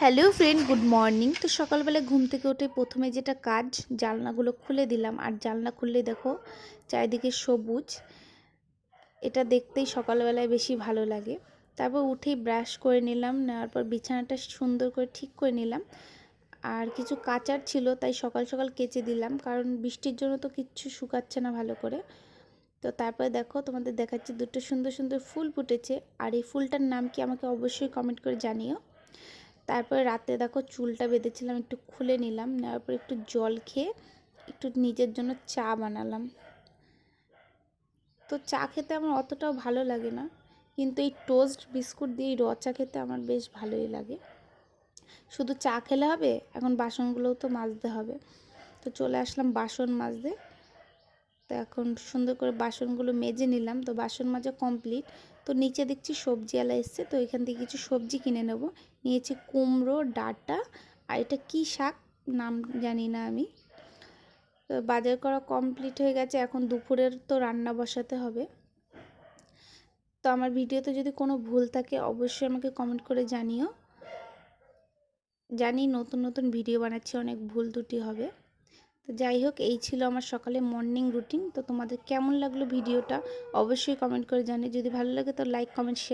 Hello friend, good morning. তো সকালবেলা ঘুম থেকে উঠে প্রথমে যেটা কাজ, জানলাগুলো খুলে দিলাম। আর জানলা খুললে দেখো চারিদিকে সবুজ, এটা দেখতেই সকালবেলায় বেশি ভালো লাগে। তারপর উঠেই ব্রাশ করে নিলাম, নেওয়ার পর বিছানাটা সুন্দর করে ঠিক করে নিলাম। আর কিছু কাচার ছিল, তাই সকাল সকাল কেচে দিলাম, কারণ বৃষ্টির জন্য তো কিচ্ছু শুকাচ্ছে না ভালো করে। তো তারপরে দেখো তোমাদের দেখাচ্ছি, দুটো সুন্দর সুন্দর ফুল ফুটেছে। আর এই ফুলটার নাম কি আমাকে অবশ্যই কমেন্ট করে জানিও। তারপরে রাতে দেখো চুলটা বেঁধেছিলাম, একটু খুলে নিলাম, নেওয়ার পর একটু জল খেয়ে একটু নিজের জন্য চা বানালাম। তো চা খেতে আমার অতটাও ভালো লাগে না, কিন্তু এই টোস্ট বিস্কুট দিয়ে র চা খেতে আমার বেশ ভালোই লাগে। শুধু চা খেলে হবে, এখন বাসনগুলোও তো মাজতে হবে। তো চলে আসলাম বাসন মাজতে। তো এখন সুন্দর করে বাসনগুলো মেজে নিলাম। তো বাসন মাজা কমপ্লিট। তো নিচে দেখছি সবজিওয়ালা এসছে, তো এখান থেকে কিছু সবজি কিনে নেব। নিয়েছি কুমড়ো, ডাঁটা, আর এটা কী শাক নাম জানি না আমি। তো বাজার করা কমপ্লিট হয়ে গেছে, এখন দুপুরের তো রান্না বসাতে হবে। তো আমার ভিডিওতে যদি কোনো ভুল থাকে অবশ্যই আমাকে কমেন্ট করে জানিও। জানি নতুন নতুন ভিডিও বানাচ্ছি, অনেক ভুল ত্রুটি হবে। তো যাই হোক, এই ছিল আমার সকালে মর্নিং রুটিন। তো তোমাদের কেমন লাগলো ভিডিওটা অবশ্যই কমেন্ট করে জানিও। যদি ভালো লাগে তো লাইক, কমেন্ট, শেয়ার।